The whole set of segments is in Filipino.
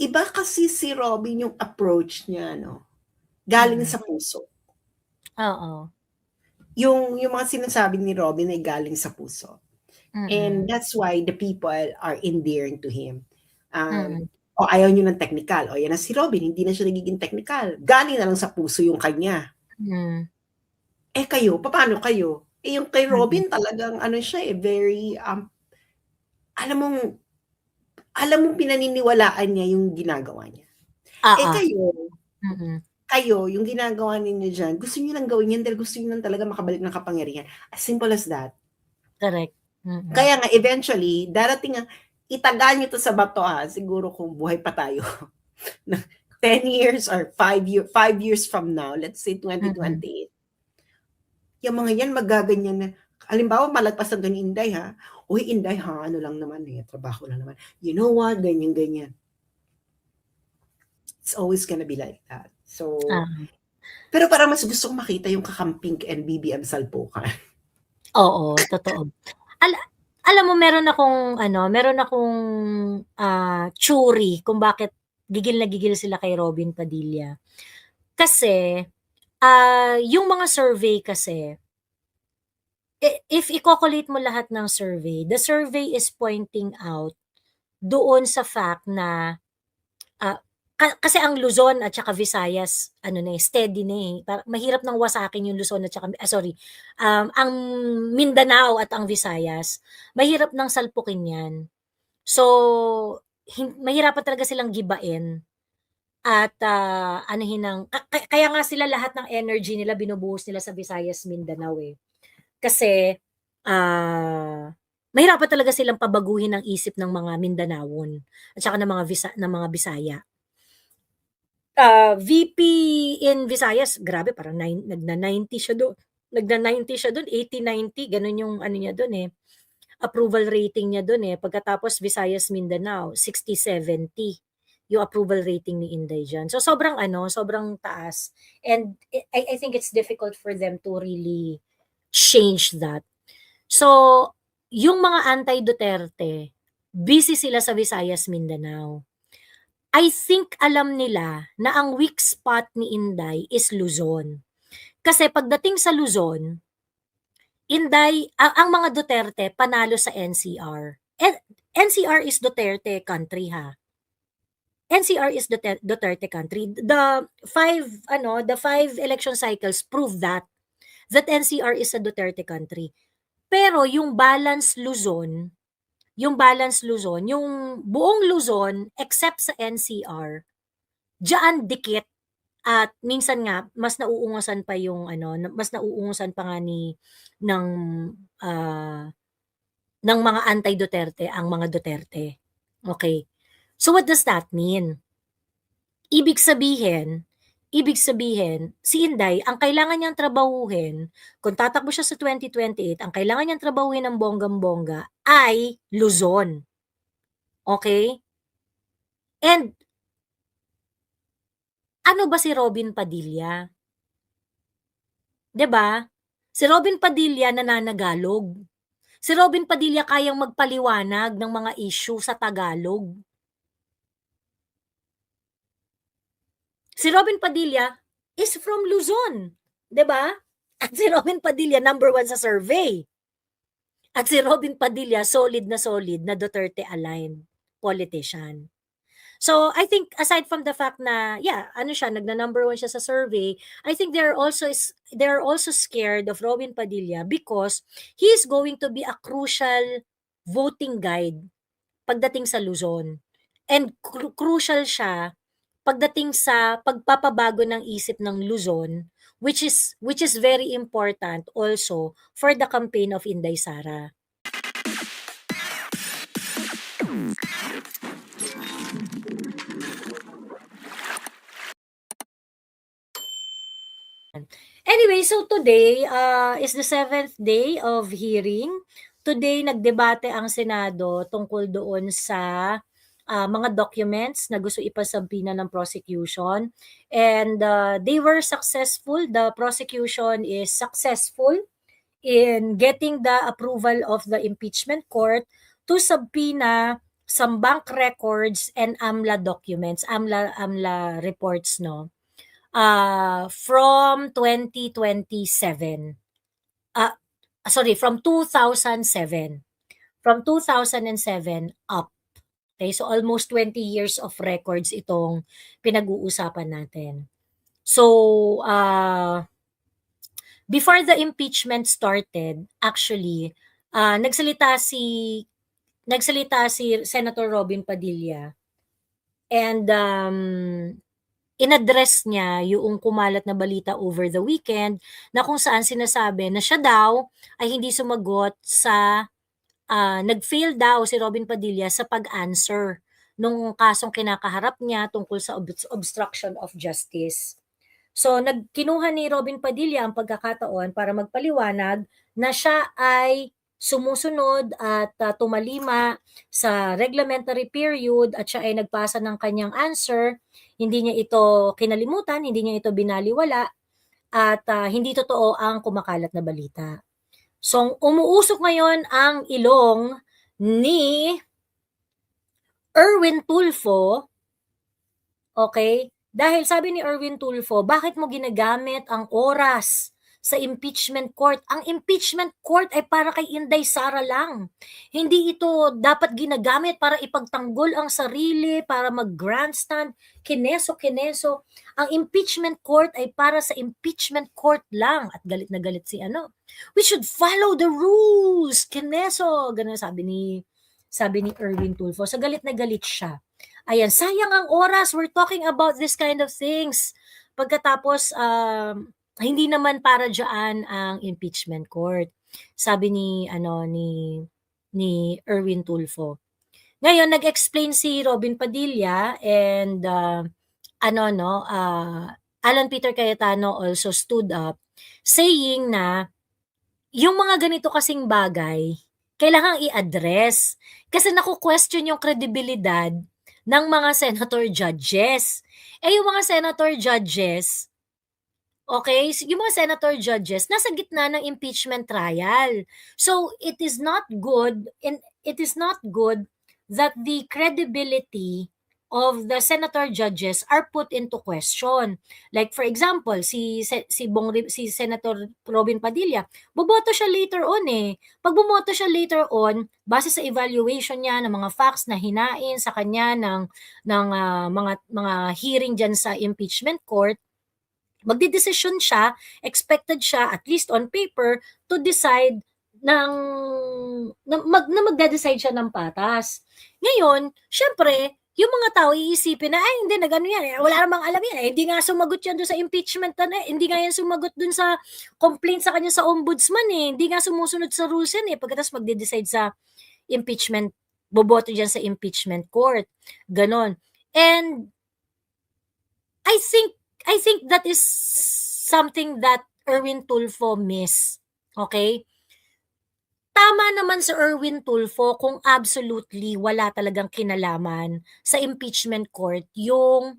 iba kasi si Robin yung approach niya, no? Galing Mm. sa puso. Oo. Yung mga sinasabi ni Robin ay galing sa puso. And Mm. that's why the people are endearing to him. Mm. O ayaw nyo ng technical. O yan na si Robin, hindi na siya nagiging technical. Galing na lang sa puso yung kanya. Hmm. Eh kayo, papaano kayo? Eh yung kay Mm. Robin talagang ano siya eh, very, alam mong pinaniniwalaan niya yung ginagawa niya. Eh Oo. Mm. kayo, yung ginagawa ninyo diyan, gusto niyo lang gawin yan dahil gusto niyo lang talaga makabalik ng kapangyarihan. As simple as that. Correct. Mm. Kaya nga eventually, darating ang itagal niyo 'to sa bato, siguro kung buhay pa tayo. 10 years or 5 years from now, let's say Mm. 2028. Yung mga yan magaganyan na. Halimbawa, malagpasan doon ni Inday ha. Uy, Inday ha, ano lang naman eh, trabaho lang naman. You know what? Ganyan, ganyan. It's always gonna be like that. So, pero parang mas gusto kong makita yung kakamping and BBM Salpukan. Oo, totoo. Alam mo meron akong theory kung bakit gigil na gigil sila kay Robin Padilla. Kasi, yung mga survey kasi, if i-calculate mo lahat ng survey, the survey is pointing out doon sa fact na, kasi ang Luzon at saka Visayas steady na eh, mahirap nang wasakin yung Luzon at saka ang Mindanao at ang Visayas, mahirap nang salpukin 'yan. So, mahirapan talaga silang gibain at, anuhin ng kaya nga sila lahat ng energy nila binubuhos nila sa Visayas, Mindanao, eh. Kasi, mahirapan talaga silang pabaguhin ang isip ng mga Mindanaon at saka ng mga Bisaya. VP in Visayas, grabe parang nagna-90 siya do'n. Nagna-90 siya do'n, 80-90 gano'n yung ano niya do'n, eh, approval rating niya do'n, eh. Pagkatapos Visayas, Mindanao 60-70 yung approval rating ni Inday diyan. So sobrang taas and I think it's difficult for them to really change that. So, yung mga anti-Duterte, busy sila sa Visayas, Mindanao. I think alam nila na ang weak spot ni Inday is Luzon. Kasi pagdating sa Luzon, Inday ang mga Duterte panalo sa NCR. NCR is Duterte country ha. NCR is Duterte country. The five election cycles prove that NCR is a Duterte country. Pero yung yung buong Luzon except sa NCR, diyan dikit at minsan nga mas nauungusan pa nga ng ng mga anti-Duterte ang mga Duterte. Okay. So what does that mean? Ibig sabihin, si Inday, ang kailangan niyang trabahuhin, kung tatakbo siya sa 2028, ang kailangan niyang trabahuhin ng bonggang-bongga ay Luzon. Okay? And ano ba si Robin Padilla? 'Di ba? Si Robin Padilla nananagalog. Si Robin Padilla kayang magpaliwanag ng mga issue sa Tagalog. Si Robin Padilla is from Luzon, 'di ba? At si Robin Padilla number 1 sa survey. At si Robin Padilla solid na Duterte-aligned politician. So, I think aside from the fact na, nagna-number 1 siya sa survey, I think they're also scared of Robin Padilla because he is going to be a crucial voting guide pagdating sa Luzon. And crucial siya pagdating sa pagpapabago ng isip ng Luzon, which is very important also for the campaign of Inday Sara. Anyway, so today is the 7th day of hearing. Today, nagdebate ang Senado tungkol doon sa mga documents na gusto ipasabina ng prosecution. And they were successful. The prosecution is successful in getting the approval of the impeachment court to subpoena some bank records and AMLA documents, AMLA reports, no? From 2027. From 2007. From 2007 up. Okay, so almost 20 years of records itong pinag-uusapan natin. So, before the impeachment started, actually, nagsalita si Senator Robin Padilla, and inaddress niya yung kumalat na balita over the weekend na kung saan sinasabi na siya daw ay hindi sumagot sa nag-fail daw si Robin Padilla sa pag-answer nung kasong kinakaharap niya tungkol sa obstruction of justice. So, kinuha ni Robin Padilla ang pagkakataon para magpaliwanag na siya ay sumusunod at tumalima sa reglementary period at siya ay nagpasa ng kanyang answer. Hindi niya ito kinalimutan, hindi niya ito binaliwala, at hindi totoo ang kumakalat na balita. So, umuusok ngayon ang ilong ni Erwin Tulfo, okay? Dahil sabi ni Erwin Tulfo, bakit mo ginagamit ang oras sa impeachment court? Ang impeachment court ay para kay Inday Sara lang. Hindi ito dapat ginagamit para ipagtanggol ang sarili, para mag-grandstand, kineso. Ang impeachment court ay para sa impeachment court lang. At galit na galit si we should follow the rules, kineso. Ganun sabi ni Erwin Tulfo. So galit na galit siya. Ayan, sayang ang oras. We're talking about this kind of things. Pagkatapos, hindi naman para dyan ang impeachment court. Sabi ni Erwin Tulfo. Ngayon, nag-explain si Robin Padilla and Alan Peter Cayetano also stood up saying na yung mga ganito kasing bagay, kailangang i-address. Kasi naku-question yung kredibilidad ng mga senator judges. Yung mga senator judges, okay, yung mga senator judges, nasa gitna ng impeachment trial. So, it is not good that the credibility of the senator judges are put into question. Like for example, si Senator Robin Padilla, boboto siya later on eh. Pag bumoto siya later on, base sa evaluation niya ng mga facts na hinain sa kanya ng mga hearing diyan sa impeachment court, magdedesisyon siya, expected siya at least on paper to decide na magde-decide siya ng patas. Ngayon, syempre, yung mga tao iisipin na, ay hindi, nagano yan, wala namang alam yan, hindi nga sumagot yan doon sa impeachment, hindi nga yan sumagot doon sa complaint sa kanya sa ombudsman hindi nga sumusunod sa rules yan pagkatapos magde-decide sa impeachment, boboto dyan sa impeachment court. Ganon. And I think that is something that Erwin Tulfo miss. Okay? Tama naman sa Erwin Tulfo kung absolutely wala talagang kinalaman sa impeachment court yung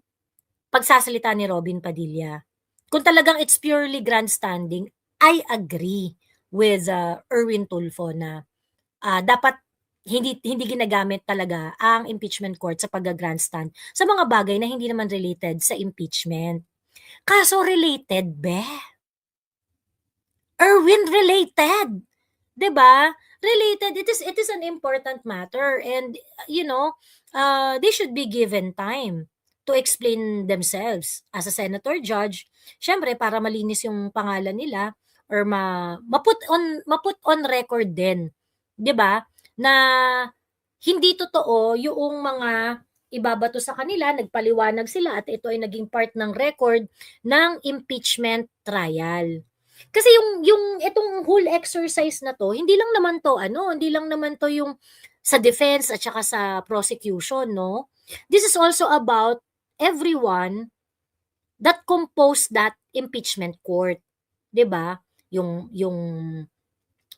pagsasalita ni Robin Padilla. Kung talagang it's purely grandstanding, I agree with Erwin Tulfo na dapat hindi ginagamit talaga ang impeachment court sa pag-grandstand sa mga bagay na hindi naman related sa impeachment. Kaso related, Erwin, related. 'Di ba? Related. It is an important matter, and they should be given time to explain themselves as a senator judge. Syempre para malinis yung pangalan nila or maput on record din, 'di ba? Na hindi totoo yung mga ibabato sa kanila, nagpaliwanag sila at ito ay naging part ng record ng impeachment trial. Kasi yung itong whole exercise na to, hindi lang naman to yung sa defense at saka sa prosecution, no? This is also about everyone that composed that impeachment court, 'di ba? Yung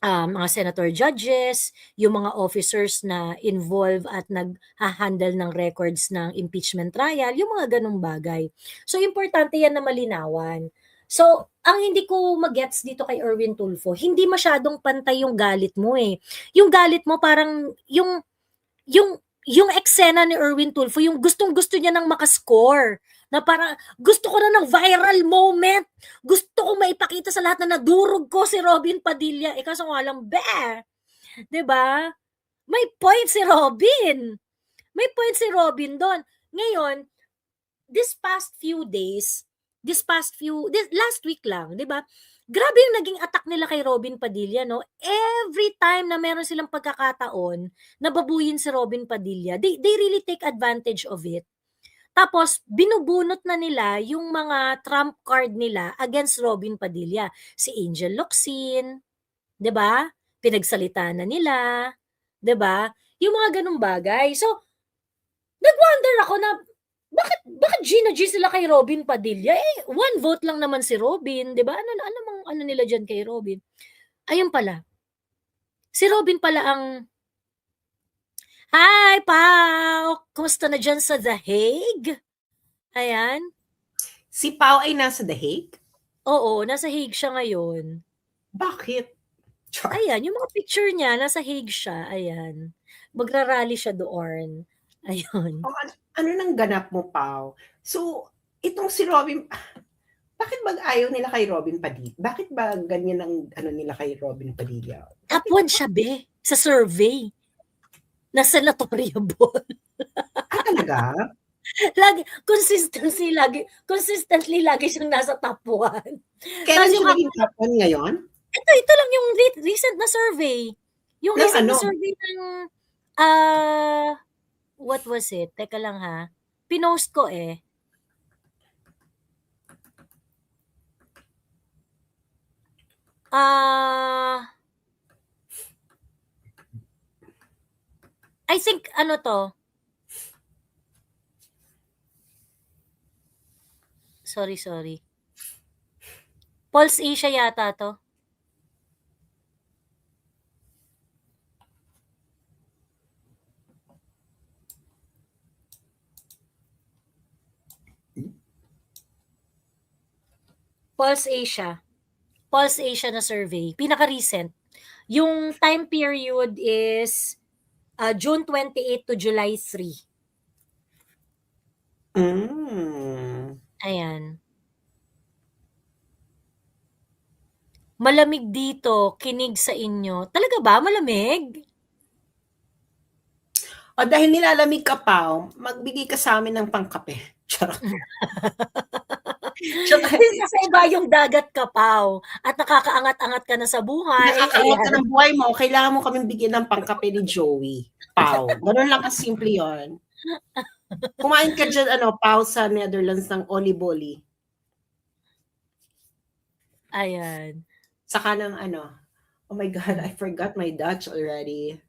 mga senator judges, yung mga officers na involved at nag-handle ng records ng impeachment trial, yung mga ganung bagay. So importante yan na malinawan. So, ang hindi ko magets dito kay Erwin Tulfo, hindi masyadong pantay yung galit mo Yung galit mo parang yung yung eksena ni Erwin Tulfo, yung gustong-gusto niya nang makascore. Na parang, gusto ko na ng viral moment. Gusto ko maipakita sa lahat na nadurog ko si Robin Padilla. Eh, kaso nga lang, 'di ba? May point si Robin. May point si Robin doon. Ngayon, last week lang, 'di ba? Grabe yung naging attack nila kay Robin Padilla, no? Every time na meron silang pagkakataon na babuyin si Robin Padilla, they really take advantage of it. Tapos, binubunot na nila yung mga trump card nila against Robin Padilla. Si Angel Locsin, 'di ba? Pinagsalita na nila, 'di ba? Yung mga ganung bagay. So, nag-wonder ako na bakit G na G sila kay Robin Padilla? Eh, 1 vote lang naman si Robin, 'di ba? Ano nila diyan kay Robin? Ayun pala. Si Robin pala ang Hi, Pao! Kumusta na dyan sa The Hague? Ayan. Si Pao ay nasa The Hague? Oo, nasa Hague siya ngayon. Bakit? Char. Ayan, yung mga picture niya, nasa Hague siya. Ayan. Magra-rally siya doon. Ayun. Oh, ano nang ganap mo, Pao? So, itong si Robin, bakit ba ayaw nila kay Robin Padilla? Bakit ba ganyan ang ano nila kay Robin Padilla? Top 1 siya, be, sa survey. Na senatoriable. Ah, talaga? Consistently lagi siyang nasa top 1. Kailan siya naging top 1 ngayon? Ito lang yung recent na survey. Yung Ng recent ano? na survey ng, what was it? Teka lang ha. Pinost ko eh. I think, ano to? Sorry. Pulse Asia yata to. Pulse Asia na survey. Pinaka-recent. Yung time period is June 28 to July 3. Ayan. Malamig dito, kinig sa inyo. Talaga ba? Malamig? O dahil nilalamig ka, Pao, magbigay ka sa amin ng pangkape. Charot. Kasi iba yung dagat ka, Pao. At nakakaangat-angat ka na sa buhay. Nakakaangat ka ng buhay mo, kailangan mo kaming bigyan ng pangkape ni Joey. Pao. Ganun lang kasimple yun. Kumain ka dyan, Pao, sa Netherlands ng Oliboli. Ayan. Saka ng oh my God, I forgot my Dutch already.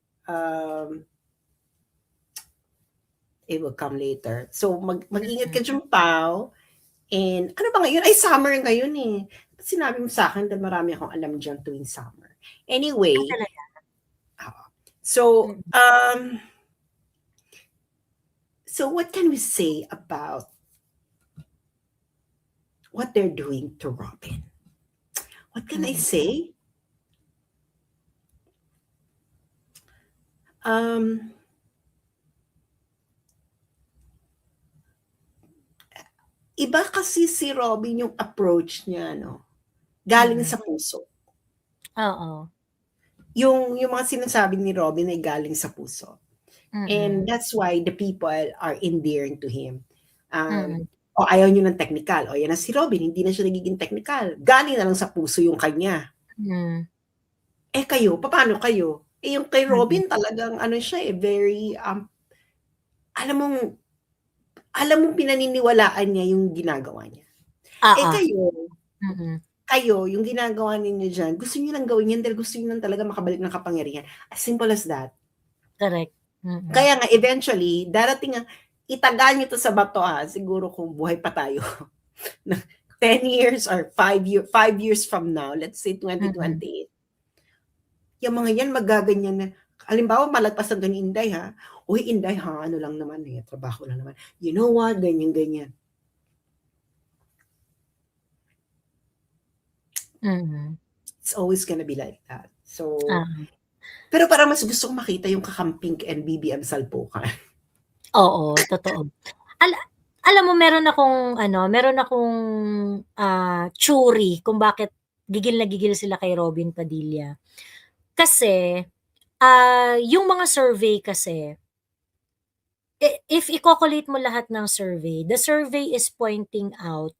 It will come later. So, mag-ingat ka dyan, Pao. And ano ba ngayon? Ay, summer ngayon eh. Sinabi mo sa akin dahil marami akong alam dyan tuwing summer. Anyway. So, so what can we say about what they're doing to Robin? What can I say? Iba kasi si Robin yung approach niya, no? Galing sa puso. Oo. Yung mga sinasabi ni Robin ay galing sa puso. And that's why the people are endearing to him. O ayaw nyo ng technical. O yan na si Robin, hindi na siya nagiging technical. Galing na lang sa puso yung kanya. Eh kayo, paano kayo? Eh yung kay Robin talagang siya very, alam mong pinaniniwalaan niya yung ginagawa niya. Eh kayo, yung ginagawa ninyo dyan, gusto niyo lang gawin yan dahil gusto niyo lang talaga makabalik ng kapangyarihan. As simple as that. Correct. Kaya nga, eventually, darating itagal niyo to sa bato siguro kung buhay pa tayo. 10 years or 5 years from now, let's say 2028. Yung mga yan, magaganyan na. Halimbawa, malagpasan doon ni Inday Uy, Inday ano lang naman trabaho lang naman. You know what? Ganyan. It's always gonna be like that. So, Pero parang mas gusto kong makita yung kakamping and BBM salpukan. Oo, totoo. Alam mo meron akong, theory kung bakit gigil na gigil sila kay Robin Padilla. Kasi, yung mga survey kasi, if i-calculate mo lahat ng survey, the survey is pointing out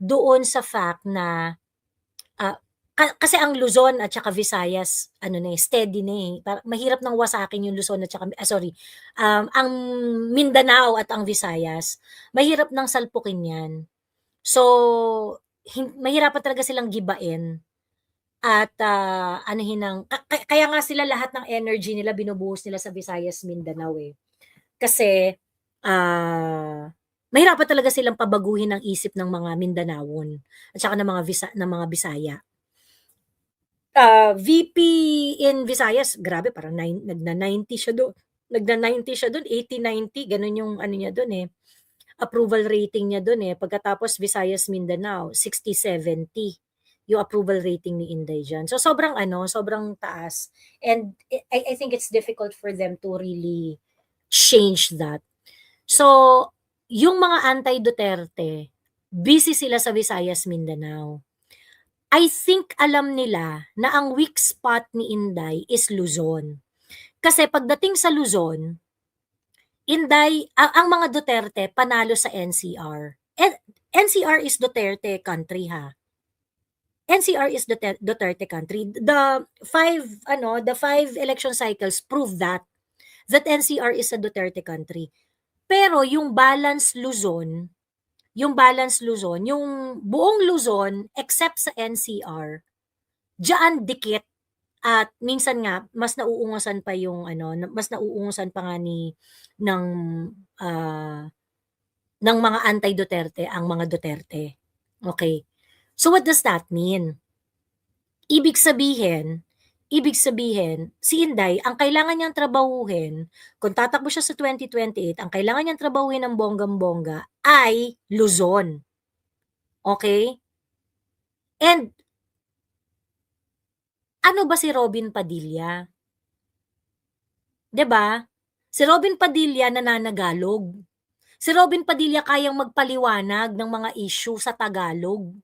doon sa fact na, kasi ang Luzon at saka Visayas ano na, steady na, eh, mahirap nang wasakin yung Luzon at saka ang Mindanao at ang Visayas, mahirap nang salpukin 'yan. So, mahirapan talaga silang gibain at, anuhin ng kaya nga sila lahat ng energy nila binubuhos nila sa Visayas, Mindanao, eh. Kasi, mahirapan talaga silang pabaguhin ang isip ng mga Mindanaon at saka ng mga Bisaya. VP in Visayas, grabe parang nagna-90 siya do'n. Nagna-90 siya do'n, 80-90 gano'n yung ano niya do'n, eh, approval rating niya do'n, eh. Pagkatapos Visayas, Mindanao 60-70 yung approval rating ni Inday diyan. So sobrang taas and I think it's difficult for them to really change that. So, yung mga anti-Duterte, busy sila sa Visayas, Mindanao. I think alam nila na ang weak spot ni Inday is Luzon. Kasi pagdating sa Luzon, Inday ang mga Duterte panalo sa NCR. NCR is Duterte country, ha. NCR is Duterte country. The 5 election cycles prove that NCR is a Duterte country. Pero yung balance Luzon, yung buong Luzon except sa NCR, diyan dikit at minsan nga mas nauungusan pa yung mas nauungusan pa nga ng, ah, ng mga anti-Duterte ang mga Duterte. Okay. So what does that mean? Ibig sabihin, si Inday ang kailangan niyang trabahuhin, kung tatakbo siya sa 2028, ang kailangan niyang trabahuhin ng bonggang-bongga ay Luzon. Okay? And ano ba si Robin Padilla? 'Di ba? Si Robin Padilla nananagalog. Si Robin Padilla kayang magpaliwanag ng mga issue sa Tagalog.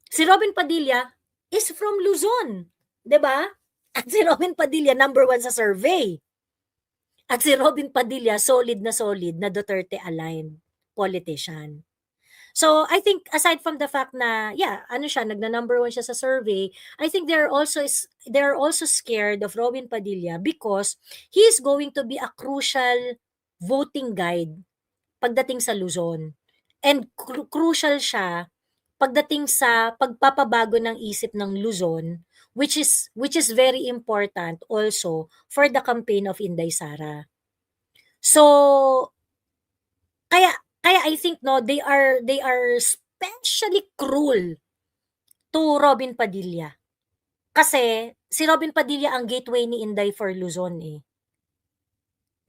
Si Robin Padilla is from Luzon, 'di ba? At si Robin Padilla number 1 sa survey. At si Robin Padilla solid na Duterte aligned politician. So, I think aside from the fact na, nagna-number 1 siya sa survey, I think they're also scared of Robin Padilla because he is going to be a crucial voting guide pagdating sa Luzon. And crucial siya pagdating sa pagpapabago ng isip ng Luzon, which is very important also for the campaign of Inday Sara. So, kaya I think they are especially cruel to Robin Padilla. Kasi si Robin Padilla ang gateway ni Inday for Luzon, eh.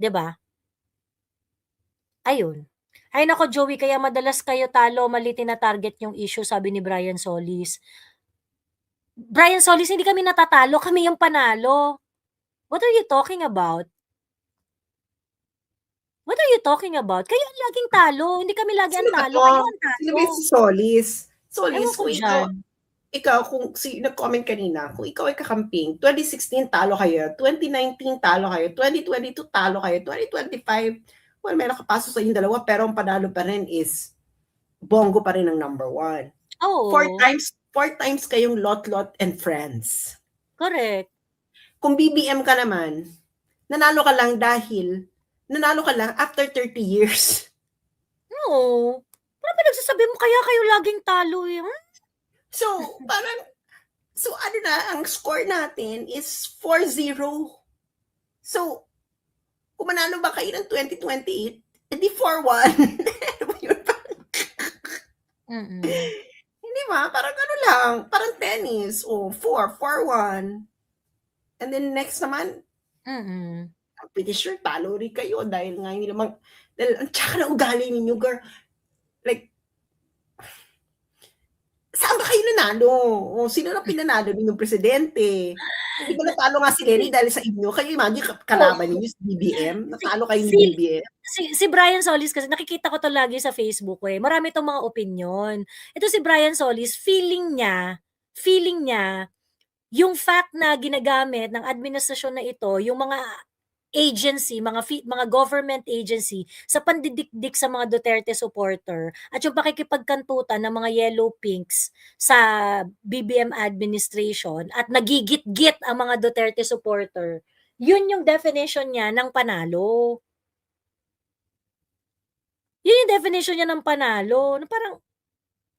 'Di ba? Ayun. Ay naku Joey, kaya madalas kayo talo, mali tina-target yung issue, sabi ni Brian Solis. Brian Solis, hindi kami natatalo, kami yung panalo. What are you talking about? What are you talking about? Kayo ang laging talo, hindi kami lagi ang talo, kayo ang Sino talo. ba si Solis? Ewan Solis, ko kung dyan. ikaw kung nag-comment kanina, kung ikaw ay kakamping, 2016 talo kayo, 2019 talo kayo, 2022 talo kayo, 2025, well, may nakapasok sa inyong dalawa, pero ang panalo pa rin is Bongo pa rin ang number 1. Oo. 4 times kayong lot and friends. Correct. Kung BBM ka naman, nanalo ka lang after 30 years. Oo. Parang pinagsasabi mo kaya kayo laging talo, eh. So, ang score natin is 4-0. So, kung manalo ba kayo ng 2028, edi 4-1. Hindi ba? Parang lang. Parang tennis. 4-1. And then next naman, I'm pretty sure talo rin kayo dahil nga hindi naman, dahil ang tsaka na ugali ninyo, girl. Like, Saan ba kayo nanalo? O sino ang pinanalo ninyong presidente? 'Di ba natalo nga si Lenny dahil sa inyo? Kayo imagine Oo. kalaban ninyo si BBM, Si natalo kayo ni si BBM. si Brian Solis kasi nakikita ko 'to lagi sa Facebook ko, eh, marami 'tong mga opinyon. Ito si Brian Solis feeling niya yung fact na ginagamit ng administrasyon na ito yung mga agency, mga government agency sa pandidikdik sa mga Duterte supporter at yung pakikipagkantutan ng mga yellow pinks sa BBM administration at nagigit-git ang mga Duterte supporter, yun yung definition niya ng panalo. Yun yung definition niya ng panalo, na parang,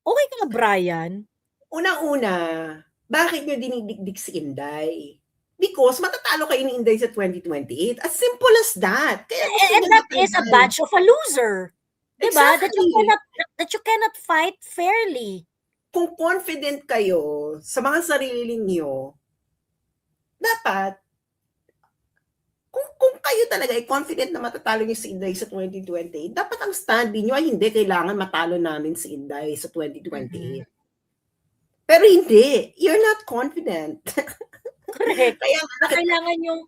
okey ka na Brian. Unang-una, bakit niyo dinidikdik si Inday? Because matatalo kayo ni Inday sa 2028, as simple as that. Kaya gusto And niya that is a matagal. badge of a loser. 'Di ba? Exactly. That you cannot fight fairly. Kung confident kayo sa mga sarili niyo, dapat kung kayo talaga ay confident na matatalo niyo si Inday sa 2028, dapat ang stand niyo ay hindi kailangan matalo namin si Inday sa 2028. Pero hindi, you're not confident. Correct. Kaya Na kailangan yung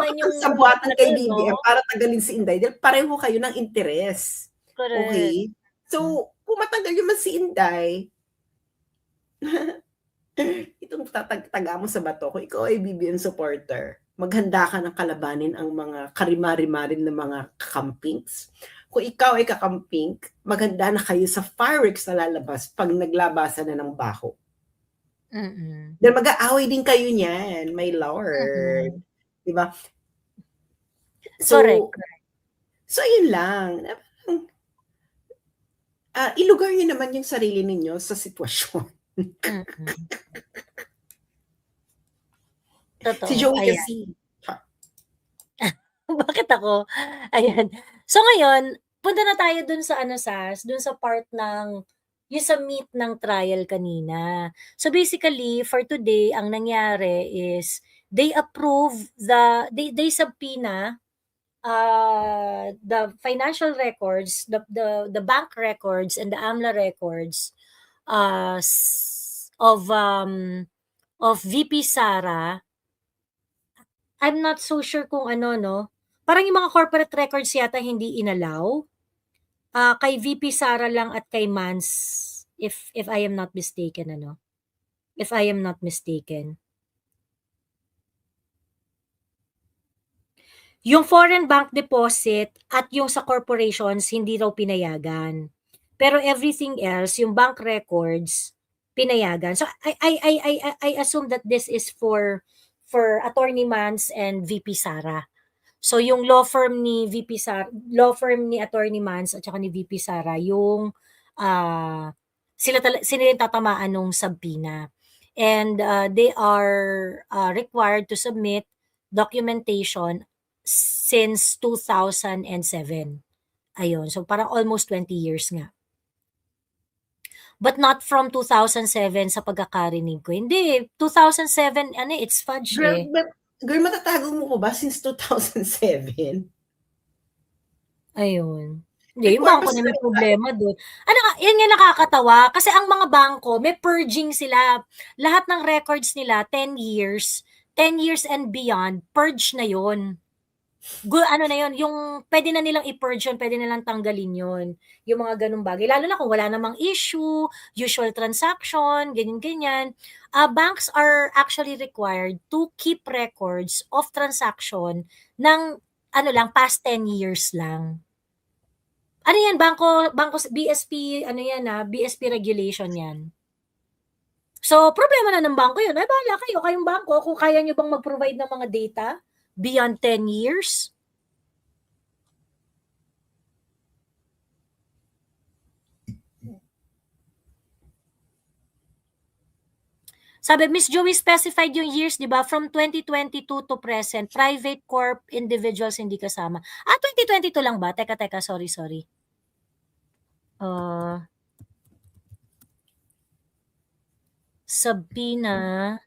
makipagsabuatan kay ano 'no? BBM para tagalin si Inday dahil pareho kayo ng interes. Correct. Okay? So, kung matagal naman si Inday, itong taga mo sa bato, kung ikaw ay BBM supporter, maghanda ka ng kalabanin ang mga karimari-marin na mga kakampings. Kung ikaw ay kakamping, maghanda na kayo sa fireworks na lalabas pag naglabasan na ng baho. Dahil mag-aaway din kayo niyan, my lord. Diba? Correct. So yun lang. Ilugar niyo naman yung sarili ninyo sa sitwasyon. Totoo, Si Joey ayan. kasi. Bakit ako? Ayan. So ngayon, punta na tayo dun sa dun sa part ng yung sa meat ng trial kanina. So basically, for today, ang nangyari is they subpoena the financial records, the bank records and the AMLA records of VP Sara. I'm not so sure kung ano, no? Parang yung mga corporate records yata hindi inallow. Kay VP Sara lang at kay Mans, if I am not mistaken, ano? If I am not mistaken. Yung foreign bank deposit at yung sa corporations, hindi raw pinayagan. Pero everything else, yung bank records, pinayagan. So I assume that this is for Attorney Mans and VP Sara. So yung law firm ni Attorney Mans at saka ni VP Sara yung sila yung tatamaan nung subpoena. And they are required to submit documentation since 2007. Ayun, so parang almost 20 years nga. But not from 2007 sa pagkakarinig ko. Hindi, 2007, it's fudge eh. Girl, matatago mo ko ba since 2007? Ayun. Hindi, yung bangko na may problema dun. Yan nga nakakatawa kasi ang mga bangko, may purging sila. Lahat ng records nila, 10 years and beyond, purge na yon. Ano na yon, yung pwede na nilang i-purge yun, pwede nilang tanggalin yon. Yung mga ganung bagay. Lalo na kung wala namang issue, usual transaction, ganyan-ganyan. Banks are actually required to keep records of transaction ng past 10 years lang. Ano yan, bangko BSP, BSP regulation yan. So, problema na ng bangko yun. Ay, bahala kayo, kayong bangko, kung kaya nyo bang mag-provide ng mga data beyond 10 years. Sabi, Miss Joey specified yung years, di ba? From 2022 to present, private corp, individuals hindi kasama. 2022 lang ba? Teka, sorry. Subpoena.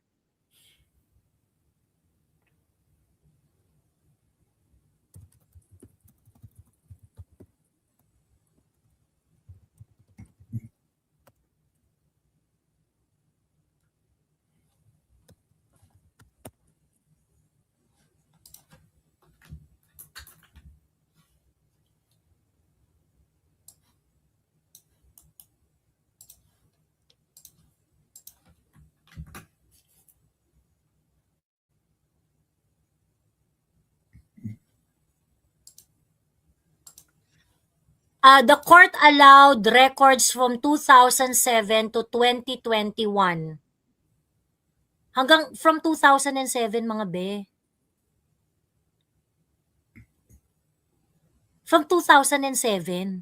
The court allowed records from 2007 to 2021. Hanggang from 2007, mga be. From 2007.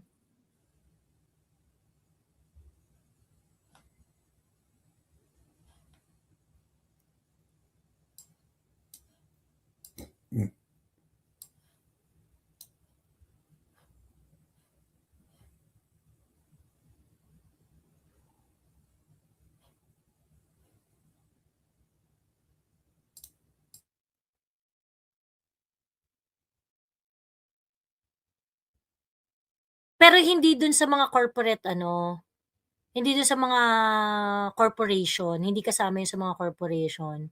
Pero hindi dun sa mga corporate hindi dun sa mga corporation, hindi kasama yun sa mga corporation.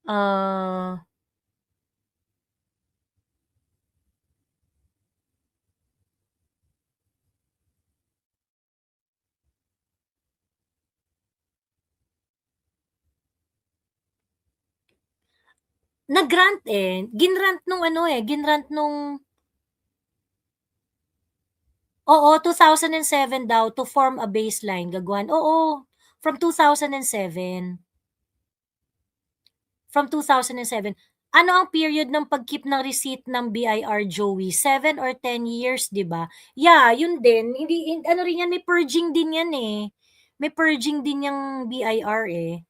Ah Nag-grant ginrant nung ginrant nung oo, 2007 daw to form a baseline gagawan, oo, from 2007. From 2007. Ano ang period ng pag-keep ng receipt ng BIR, Joey? 7 or 10 years, 'di ba? Yeah, yun din. Hindi ano rin yan, may purging din yan eh. May purging din yung BIR eh.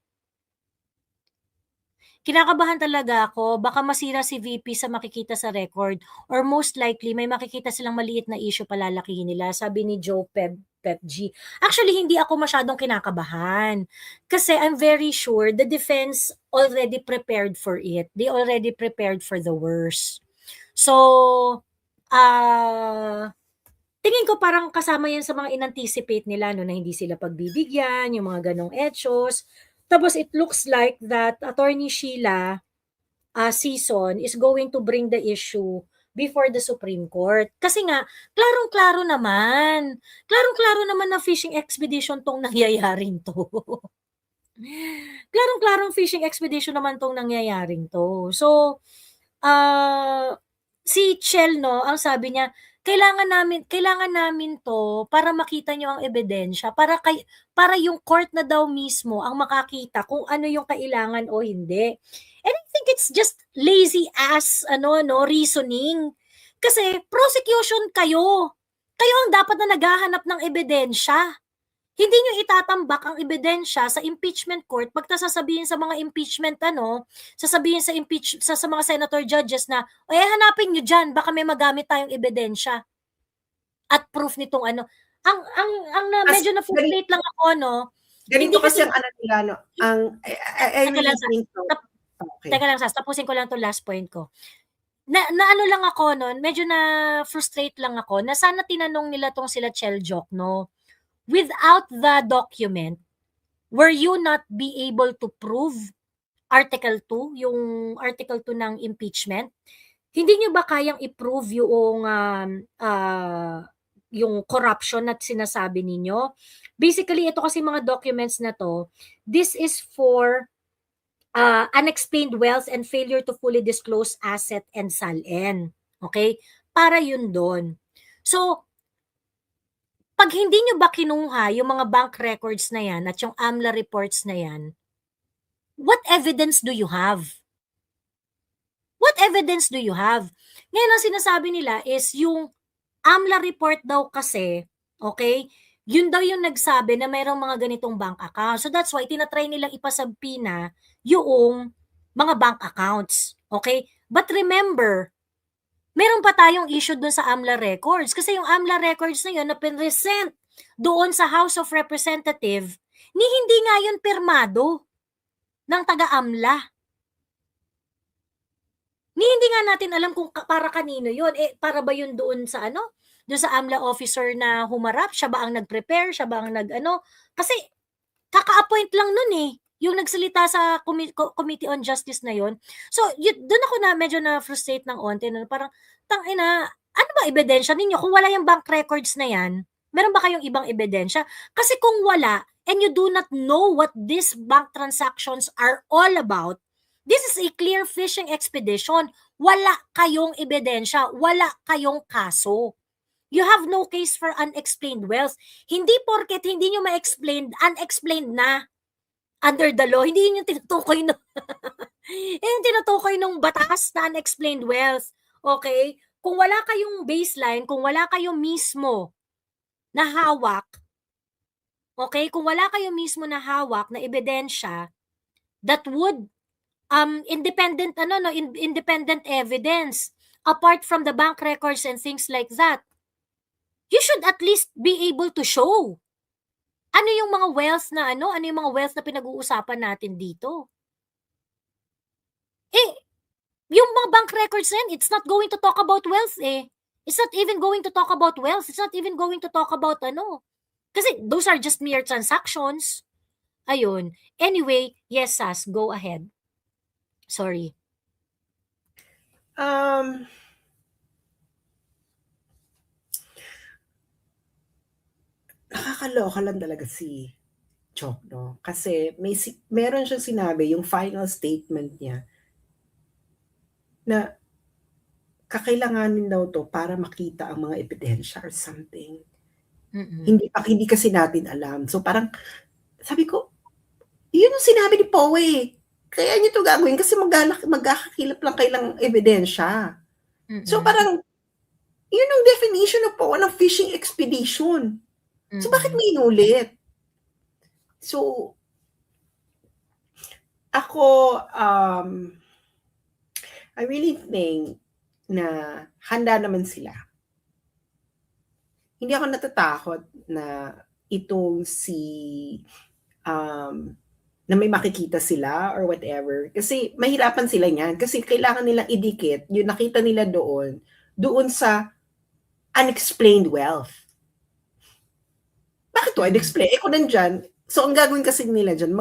Kinakabahan talaga ako, baka masira si VP sa makikita sa record or most likely may makikita silang maliit na issue palalakihin nila, sabi ni Joe Pep G. Actually, hindi ako masyadong kinakabahan kasi I'm very sure the defense already prepared for it. They already prepared for the worst. So, tingin ko parang kasama yan sa mga in-anticipate nila no, na hindi sila pagbibigyan, yung mga ganong etos. Tapos it looks like that Attorney Sheila Season is going to bring the issue before the Supreme Court. Kasi nga, klarong-klaro naman. Klarong-klaro naman na fishing expedition tong nangyayaring to. Klarong-klarong fishing expedition naman tong nangyayaring to. So, si Chel, no, ang sabi niya, kailangan namin to para makita nyo ang ebidensya, para yung court na daw mismo ang makakita kung ano yung kailangan o hindi. And I think it's just lazy ass reasoning. Kasi prosecution kayo. Kayo ang dapat na naghahanap ng ebidensya. Hindi nyo itatambak ang ebidensya sa impeachment court pagka sasabihin sa mga impeachment sasabihin sa mga senator judges na, hanapin nyo dyan, baka may magamit tayong ebidensya at proof nitong medyo na-frustrate lang ako, Ganito kasi ang nila, I'm listening to. Teka lang, tapusin ko lang 'tong last point ko. Na ano lang ako medyo na-frustrate lang ako na sana tinanong nila tong sila Chel Joc, without the document, were you not be able to prove Article 2, yung Article 2 ng impeachment? Hindi nyo ba kayang i-prove yung corruption na sinasabi ninyo? Basically, ito kasi mga documents na to, this is for unexplained wealth and failure to fully disclose asset and SALN. Okay? Para yun doon. So, pag hindi nyo ba kinuha yung mga bank records na yan at yung AMLA reports na yan, what evidence do you have? What evidence do you have? Ngayon, ang sinasabi nila is yung AMLA report daw kasi, okay, yun daw yung nagsabi na mayroong mga ganitong bank accounts. So that's why tinatry nilang ipasabpina yung mga bank accounts. Okay? But remember, meron pa tayong issue dun sa AMLA records kasi yung AMLA records na yun na pinresent doon sa House of Representative ni hindi nga yun pirmado ng taga-AMLA. Ni hindi nga natin alam kung para kanino yun. Para ba yun doon sa doon sa AMLA officer na humarap? Siya ba ang nag-prepare? Siya ba ang kasi kaka-appoint lang nun yung nagsalita sa Committee on Justice na yon. So, doon ako na medyo na-frustrate ng onte na parang, tangina, ano ba ebidensya ninyo? Kung wala yung bank records na yan, meron ba kayong ibang ebidensya? Kasi kung wala, and you do not know what these bank transactions are all about, this is a clear fishing expedition. Wala kayong ebidensya, wala kayong kaso. You have no case for unexplained wealth. Hindi porket hindi nyo ma-explain, unexplained na under the law. Hindi yun yung tinutukoy ng yung tinutukoy ng batas na unexplained wealth. Okay? Kung wala kayong baseline, kung wala kayong mismo na hawak, okay? Kung wala kayong mismo na hawak na ebidensya that would independent independent evidence apart from the bank records and things like that, you should at least be able to show ano yung mga wealth na ano yung mga wealth na pinag-uusapan natin dito. Yung mga bank records na yan, it's not going to talk about wealth eh. It's not even going to talk about wealth. It's not even going to talk about ano. Kasi those are just mere transactions. Ayun. Anyway, yes, Sas, go ahead. Sorry. Nakakaloka lang talaga si Chok, no? Kasi meron siyang sinabi, yung final statement niya, na kakailanganin daw to para makita ang mga ebidensya or something. Hindi kasi natin alam. So parang, sabi ko, yun yung sinabi ni Poe. Kaya niyo to gagawin kasi magkakakilap lang kailang ebidensya. So parang, yun ang definition of Poe ng fishing expedition. So bakit may inulit? So, ako, I really think na handa naman sila. Hindi ako natatakot na itong na may makikita sila or whatever. Kasi mahirapan sila niyan. Kasi kailangan nilang idikit yung nakita nila doon sa unexplained wealth. Bakit to unexplained? Kung nandyan, so ang gagawin kasi nila dyan,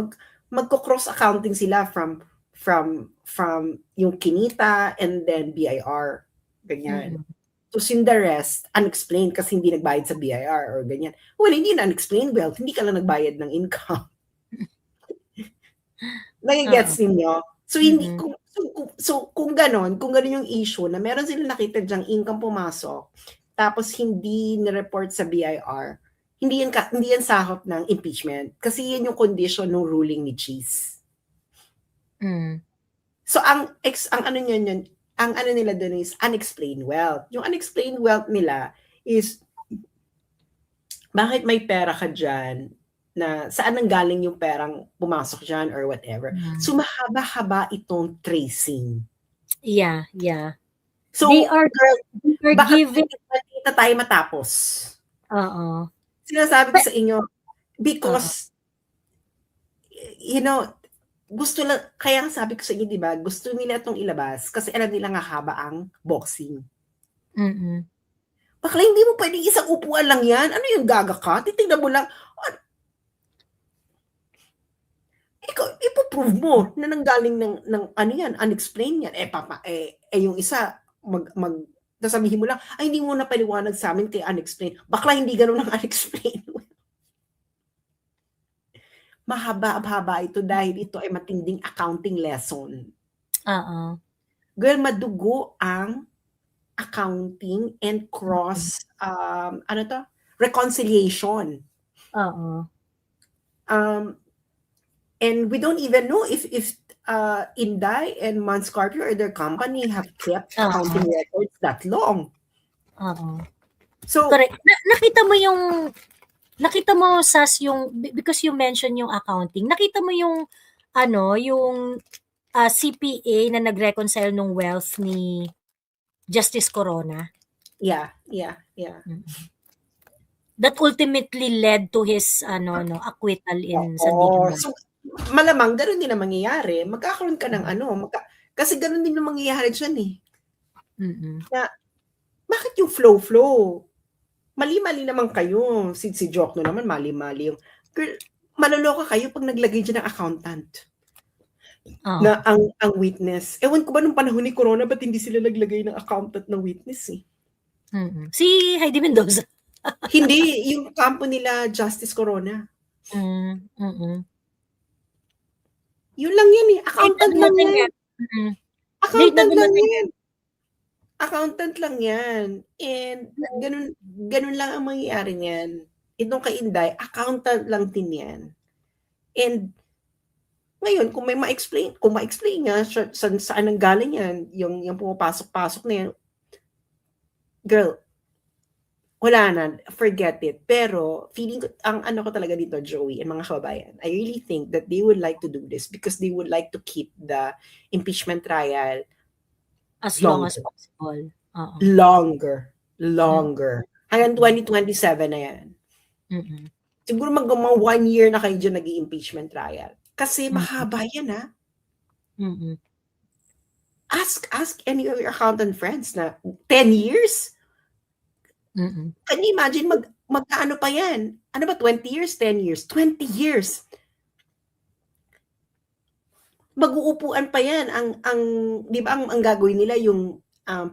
magko-cross accounting sila from yung kinita and then BIR. Ganyan. So, in the rest, unexplained kasi hindi nagbayad sa BIR or ganyan. Well, hindi na unexplained wealth. Hindi ka lang nagbayad ng income. Nagigets ninyo? So, hindi, kung ganon yung issue na meron sila nakita dyang income pumasok, tapos hindi ni-report sa BIR, hindi yan sahot ng impeachment. Kasi yan yung condition ng ruling ni Cheese. So, ang ano nila doon is unexplained wealth. Yung unexplained wealth nila is, bakit may pera ka dyan na saan nanggaling yung perang pumasok dyan or whatever. So, mahaba-haba itong tracing. Yeah. So, they are giving... Bakit na tayo matapos? Sinasabi ko sa inyo, because, gusto lang, kaya sabi ko sa inyo, di ba, gusto nila itong ilabas kasi alam nila nga haba ang boxing. Bakla, hindi mo pwedeng isang upuan lang yan. Ano yung gaga ka? Titignan mo lang. Ikaw, ipoprove mo na nanggaling ng ano yan, unexplained yan. Yung isa, sasabihin mo lang, ay, hindi mo na paliwanag sa amin kay unexplained. Bakla, hindi ganun ang unexplained. Mahaba ito dahil ito ay matinding accounting lesson. Girl, madugo ang accounting and cross, reconciliation. And we don't even know if Inday and Manscarpio or their company have kept accounting records that long. So, correct. Nakita mo, Sas, because you mentioned yung accounting, nakita mo yung CPA na nag-reconcile ng wealth ni Justice Corona? Yeah. That ultimately led to his acquittal in Sandigan. So, malamang gano'n din ang mangyayari. Magkakaroon ka ng kasi gano'n din ang mangyayari dyan eh. Na, bakit yung flow? Mali-mali naman kayo. Si Jokno naman, mali-mali yung, girl, maloloka kayo pag naglagay diyan ng accountant Oo. na ang witness. Ewan ko ba nung panahon ni Corona ba't hindi sila naglagay ng accountant na witness, eh. Si Heidi Mendoza. Hindi, yung kampo nila Justice Corona. Yun lang yan, eh, accountant lang yan. Accountant lang yan. Accountant lang yan. And ganun lang ang mangyayari niyan. Itong kay Inday, accountant lang din yan. And ngayon, kung ma-explain niya saan nanggaling yan, yung pumapasok-pasok na yan, girl, wala na, forget it. Pero feeling ko, ang ano ko talaga dito, Joey and mga kababayan, I really think that they would like to do this because they would like to keep the impeachment trial as long as possible. Longer. Hanggang 2027 na yan. Siguro mga 1 year na kayo dyan nag-i-impeachment trial. Kasi mahaba yan, ha? Ask any of your accountant friends na 10 years? Can you imagine magkaano pa yan? Ano ba, 20 years, 10 years? 20 years. Mag-uupuan pa yan. Di ba ang gagawin nila yung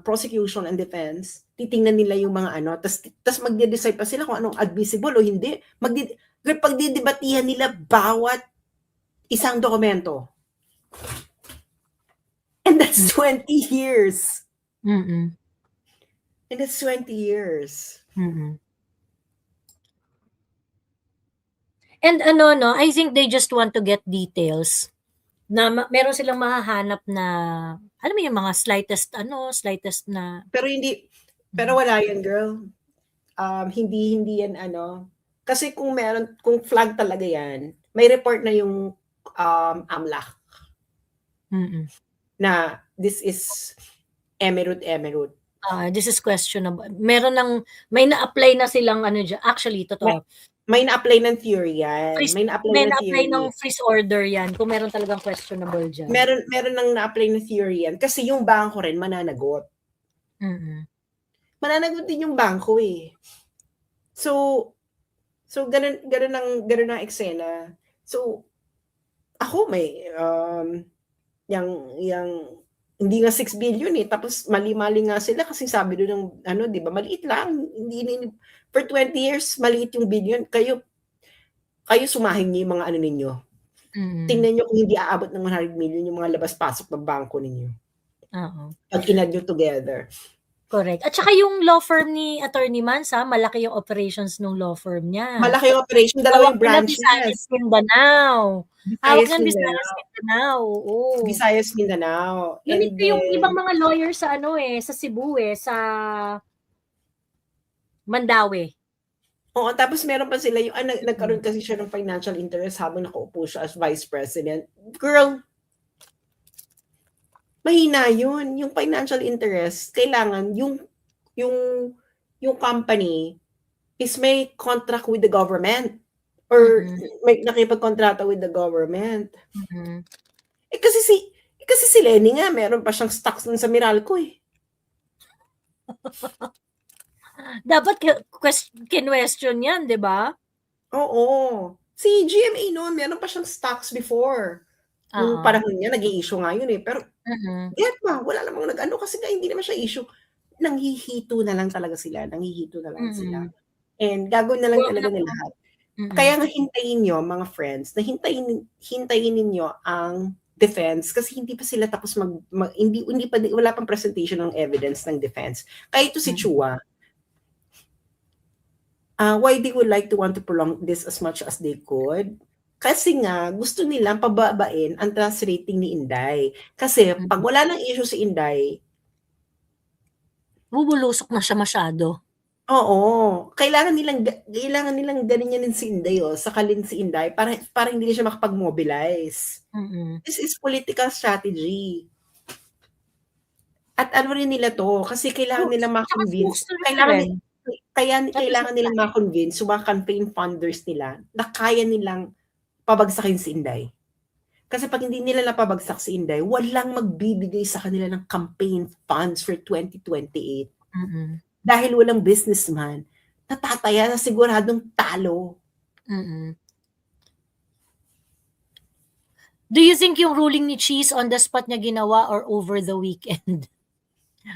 prosecution and defense, titingnan nila yung mga ano, tas magde-decide pa sila kung anong admissible o hindi. Pagdidebatihan nila bawat isang dokumento. And that's 20 years. And that's 20 years. And ano, no, I think they just want to get details na meron silang mahahanap na, alam mo yung mga slightest na. Pero wala yan, girl. Hindi yan ano. Kasi kung flag talaga yan, may report na yung AMLAC. Na this is emerald. This is questionable. May na-apply na silang ano dyan. Actually, totoo. May na-apply ng theory yan. May na-apply ng freeze order yan kung meron talagang questionable dyan. Meron nang na-apply ng theory yan kasi yung bangko rin mananagot. Mananagot din yung bangko, eh. So ganun ang eksena. So ako may yung hindi nga 6 billion, eh, tapos mali-mali nga sila kasi sabi doon ng ano, 'di ba, maliit lang, hindi for 20 years maliit yung billion. Kayo sumahin niyo yung mga ano ninyo. Tingnan niyo kung hindi aabot ng 100 million yung mga labas-pasok ng bangko ninyo. Pag inad niyo together. Correct. At saka yung law firm ni Attorney Mansa, malaki yung operations ng law firm niya. Malaki yung operation, dalawang branches. Visayas, Mindanao. Hawak ng Visayas, Mindanao. Oo. Visayas, Mindanao. Yun yung ibang mga lawyers sa sa Cebu, sa Mandaue. Oo, tapos meron pa sila yung nagkaroon kasi siya ng financial interest habang nakaupo siya as vice president. Girl, mahina yun. Yung financial interest, kailangan yung company is may contract with the government or may nakipagkontrata with the government. Kasi si Lenny nga, meron pa siyang stocks nun sa Meralco, eh. Dapat question yan, di ba? Oo. Si GMA noon, meron pa siyang stocks before. Yung panahon niya, nag-i-issue nga yun, eh. Pero, wala namang nag-ano kasi hindi naman siya issue. Nanghihito na lang talaga sila. And gagawin na lang talaga nila lahat. Kaya nga hintayin nyo, mga friends, na hintayin ninyo ang defense kasi hindi pa sila tapos wala pang presentation ng evidence ng defense. Kaya ito si Chua, why they would like to want to prolong this as much as they could? Kasi nga, gusto nilang pababain ang trust rating ni Inday. Kasi pag wala nang issue si Inday, bubulusok na siya masyado. Oo. Kailangan nilang ganyan si Inday, sakalin si Inday para hindi siya makapag-mobilize. This is political strategy. At ano rin nila to, kasi kailangan nilang ma-convince. Kailangan nilang ma-convince yung mga campaign funders nila na kaya nilang pabagsakin si Inday. Kasi pag hindi nila napabagsak si Inday, walang magbibigay sa kanila ng campaign funds for 2028. Dahil walang businessman, natataya na siguradong talo. Do you think yung ruling ni Cheese on the spot niya ginawa or over the weekend?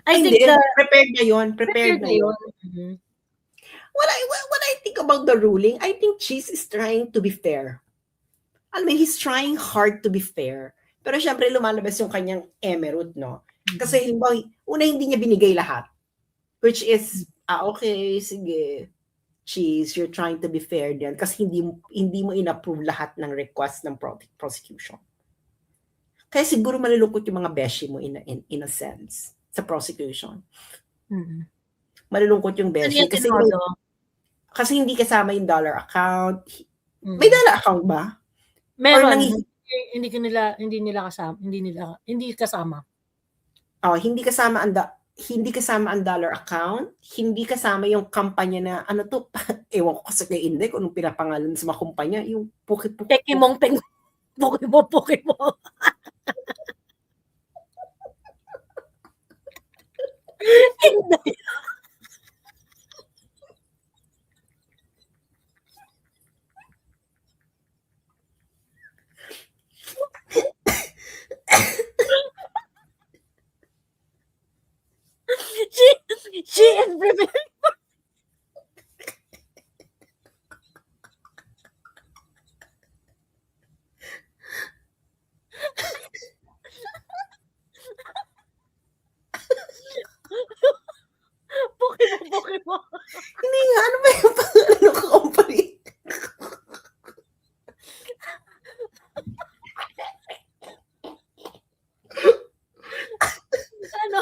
I think Hindi, the prepared na yun, prepared prepared na na yun. yun. What I think about the ruling, I think Cheese is trying to be fair. I mean, he's trying hard to be fair. Pero syempre lumalabas yung kanyang emerald, no? Kasi halimbawa, una hindi niya binigay lahat. Which is, okay, sige, Cheese, you're trying to be fair diyan kasi hindi mo inapprove lahat ng request ng prosecution. Kaya siguro malulungkot yung mga beshi mo in a sense sa prosecution. Malulungkot yung beshi kasi hindi kasama yung dollar account. May dollar account ba? Meron. Hindi kasama. Oh, hindi kasama ang dollar account, hindi kasama yung kampanya na ano to, ewan ko kasi kay Inday kung anong pinapangalan sa mga kumpanya, yung Pokemon. Hindi. She is prepared. Pokemon. Hindi nga, ano ba yung pangalan ng company? Ano?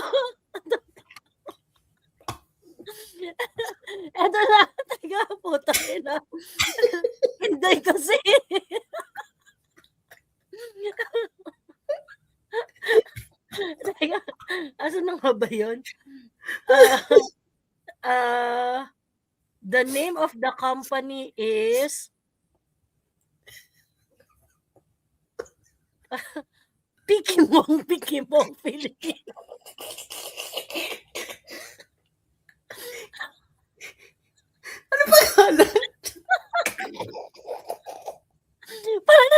Eto na, taga putang ina. Hindi kasi. Teka, asan na nga ba yun? The name of the company is Pikimong Philippines. Ano pangalan? Parang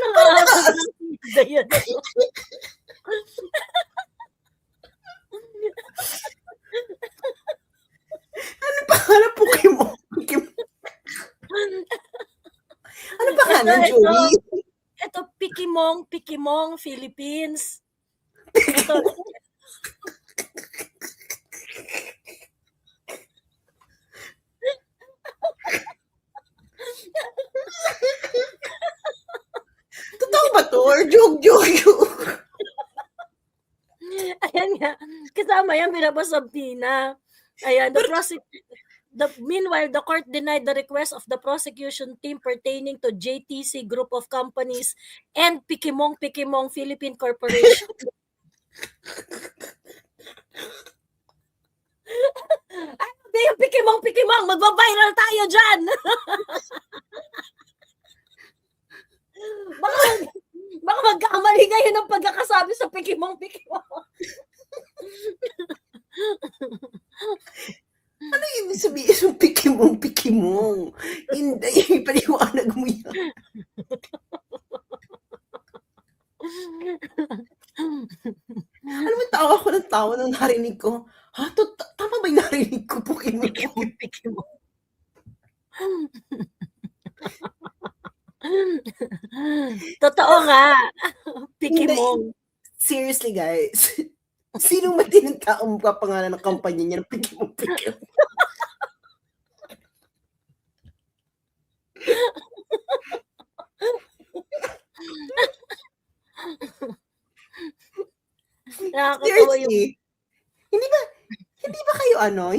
nang yan. Ano pangalan? Pokemon? Ano pangalan, Joey? Ito, Pikimong Philippines. Ito. Totoo ba to? Or joke? Ayan nga. Kasama yan, binabasab Tina. Ayan, meanwhile, the court denied the request of the prosecution team pertaining to JTC Group of Companies and Pikimong Philippine Corporation. Ay, yung Pikimong, magbabiral tayo dyan! Baka magkamali kayo ng pagkakasabi sa Pikimong. Ano ibig sabihin yung Pikimong? Hindi, paliwanag mo yan. Alam mo, tawa ko ng tawa nung narinig ko. Ha? Tama ba yung narinig ko? Pikimong. Totoo nga. Pikimong. Seriously, guys. Sinong matinong taong magpapangalan ng kampanya niya ng Pikimong? Nakakatawa yung...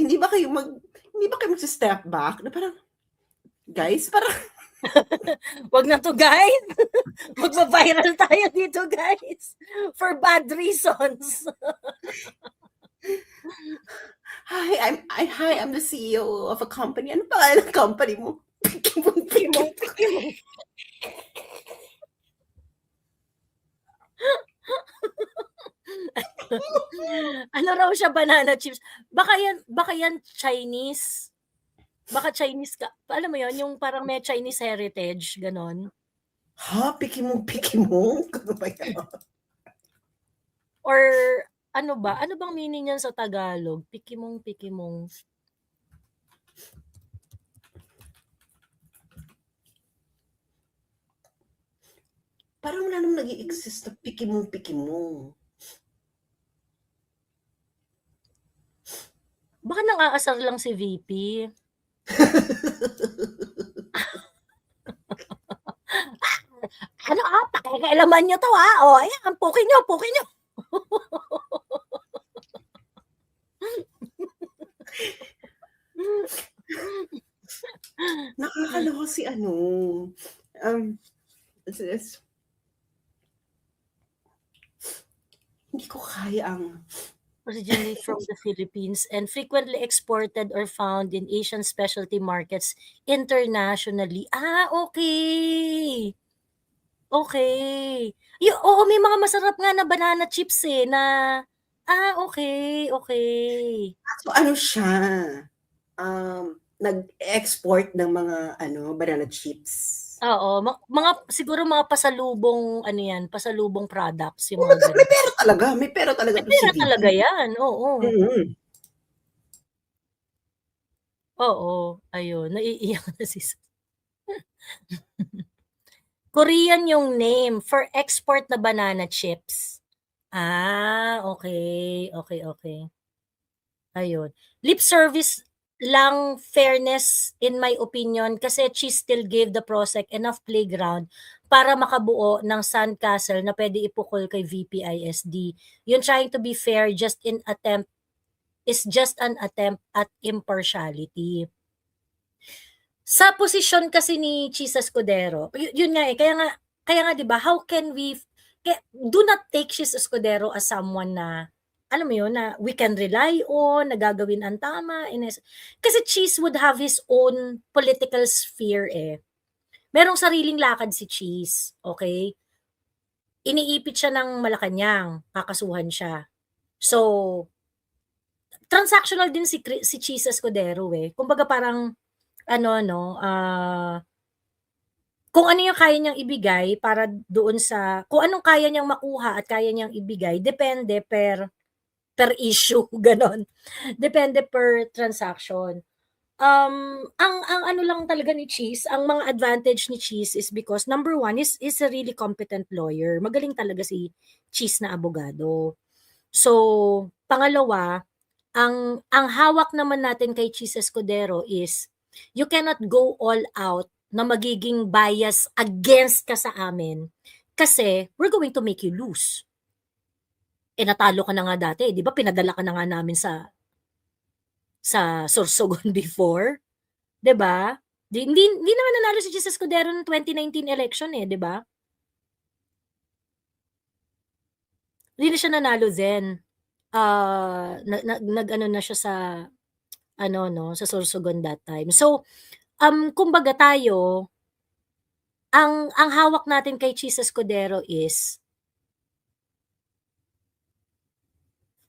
Hindi ba kayo magsa-step back? Na parang, guys, parang... Wag na to, guys. Magpa-viral tayo dito, guys. For bad reasons. Hi, I'm the CEO of a company. Ano pangalan ng company mo? Pikimong. Ano raw siya, banana chips? Baka yan Chinese. Baka Chinese ka. Alam mo yon, yung parang may Chinese heritage, ganon. Ha? Pikimong? Ano ba yan? Or ano ba? Ano bang meaning niyan sa Tagalog? Pikimong. Parang wala namang nag-i-exist na pikimong. Baka nang-aasar lang si VP. Ano pakikialaman niyo 'to oh, ayan pukin niyo. Nakakaloka si ano, it's hindi ko kaya ang Originally from the Philippines and frequently exported or found in Asian specialty markets internationally. Okay. Okay. Oo, may mga masarap nga na banana chips na okay. So ano siya, nag-export ng mga banana chips. Oo, siguro mga pasalubong yan, pasalubong products yung Oo, mga ganun. may pera talaga May 'to si pera VP. talaga yan, oo. Mm. Oo, ayun, naiiyak na si Korean yung name for export na banana chips. Okay. Ayun. Lip service lang, fairness in my opinion, kasi Cheese still gave the Prosec enough playground para makabuo ng sandcastle na pwede ipukol kay VPISD. Yung trying to be fair is just an attempt at impartiality. Sa posisyon kasi ni Cheese Escudero, yun nga kaya nga 'di ba, how can we do not take Cheese Escudero as someone na alam mo yun, na we can rely on, na gagawin ang tama, kasi Cheese would have his own political sphere Merong sariling lakad si Cheese, okay? Iniipit siya ng Malacanang, kakasuhan siya. So, transactional din si Cheese Escudero Kumbaga parang kung ano yung kaya niyang ibigay para doon kung anong kaya niyang makuha at kaya niyang ibigay, depende per issue, ganon. Depende per transaction. Ang ano lang talaga ni Cheese, ang mga advantage ni Cheese is because number one is a really competent lawyer. Magaling talaga si Cheese na abogado. So, pangalawa, ang hawak naman natin kay Cheese Escudero is you cannot go all out na magiging bias against ka sa amin kasi we're going to make you lose. Natalo ka na nga dati, 'di ba? Pinadala ka na nga namin sa Sorsogon before, 'di ba? Hindi naman nanalo si Cheese Escudero ng 2019 election 'di ba? Hindi na siya nanalo then. Nag-ano na siya sa sa Sorsogon that time. So, kumbaga tayo, ang hawak natin kay Cheese Escudero is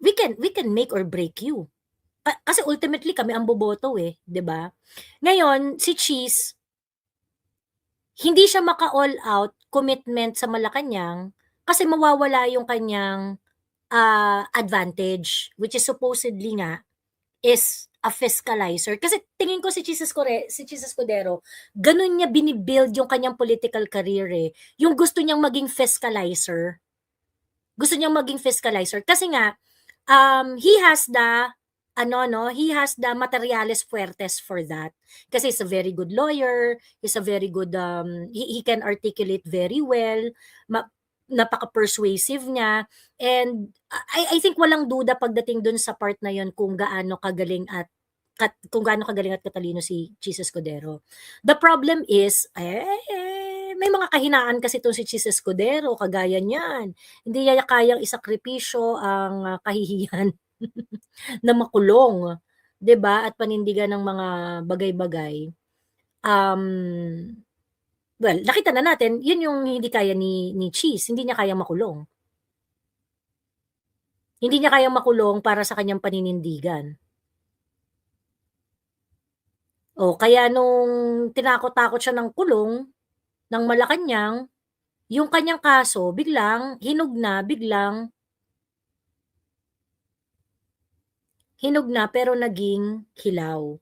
we can make or break you. Kasi ultimately kami ang boboto 'di ba? Ngayon, si Cheese, hindi siya maka-all out commitment sa Malacanang kasi mawawala yung kanyang advantage, which is supposedly nga is a fiscalizer. Kasi tingin ko si Cheese Escudero, ganun niya binibuild yung kanyang political career Yung gusto niyang maging fiscalizer. Gusto niyang maging fiscalizer. Kasi nga, he has the materiales fuertes for that. Kasi he's a very good lawyer, he's a very good, he can articulate very well, napaka-persuasive niya, and I think walang duda pagdating dun sa part na yun kung gaano kagaling at katalino si Cheese Escudero. The problem is, may mga kahinaan kasi itong si Cheese Escudero, kagaya niyan. Hindi niya kayang isakripisyo ang kahihiyan na makulong, 'di ba? At panindigan ng mga bagay-bagay. Well, nakita na natin, yun yung hindi kaya ni Cheese, hindi niya kayang makulong. Hindi niya kayang makulong para sa kanyang paninindigan. Kaya nung tinakot-takot siya ng kulong ng Malacanang, yung kanyang kaso biglang hinog na, biglang hinog na pero naging hilaw.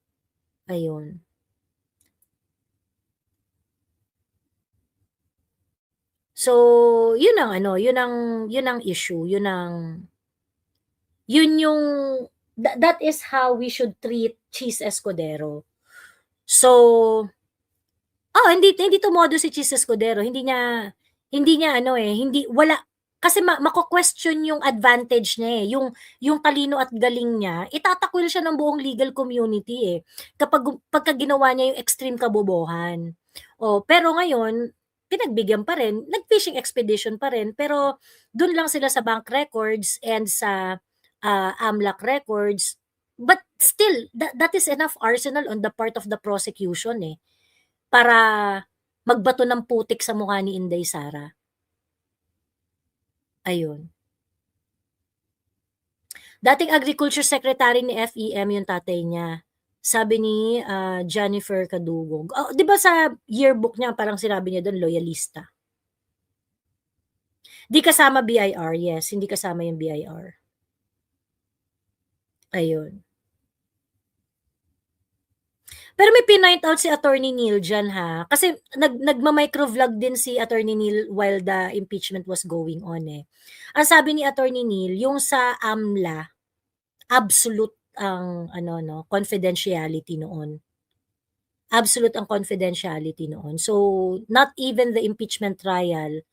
Ayun. So, yun ang ano, yun ang issue, yun yung that is how we should treat Cheese Escudero. So, hindi tumodo si Cheese Escudero, hindi niya ano hindi wala kasi mako-question yung advantage niya yung talino at galing niya, itatakwil siya ng buong legal community pagka ginawa niya yung extreme kabobohan. Pero ngayon, pinagbigyan pa rin, nag-fishing expedition pa rin, pero dun lang sila sa bank records and sa AMLAC records. But still, that is enough arsenal on the part of the prosecution para magbato ng putik sa mukha ni Inday Sara. Ayun. Dating Agriculture Secretary ni FEM yung tatay niya. Sabi ni Jennifer Kadugog. 'Di ba sa yearbook niya parang sinabi niya doon loyalista. Di kasama BIR, yes, hindi kasama yung BIR. Ayun. Pero may pinoint out si Attorney Neil dyan kasi nagma-microvlog din si Attorney Neil while the impeachment was going on Ang sabi ni Attorney Neil, yung sa AMLA, absolute ang confidentiality noon. Absolute ang confidentiality noon. So, not even the impeachment trial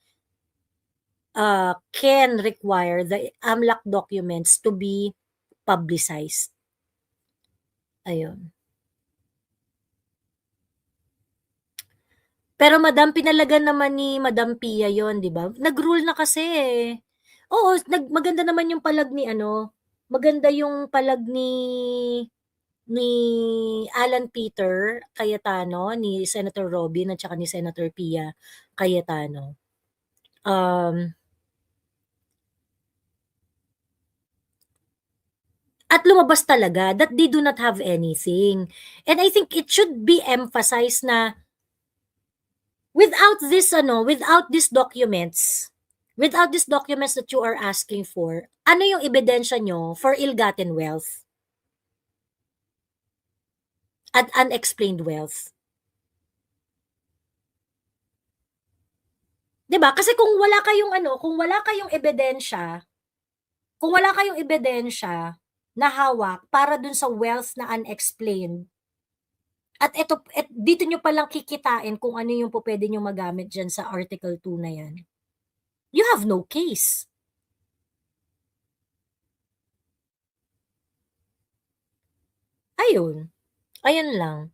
can require the AMLAC documents to be publicized. Ayun. Pero Madam, pinalagan naman ni Madam Pia yon, di ba? Nag-rule na kasi Oo, maganda naman yung palag ni maganda yung palag ni Alan Peter Cayetano, ni Senator Robin at saka ni Senator Pia Cayetano. At lumabas talaga that they do not have anything. And I think it should be emphasized na without these documents that you are asking for, ano yung ebidensya nyo for ill-gotten wealth at unexplained wealth? 'Di ba? Kasi kung wala kayong ebidensya na hawak para dun sa wealth na unexplained, at dito nyo palang kikitain kung ano yung pwede nyo magamit dyan sa Article 2 na yan, you have no case. Ayun lang.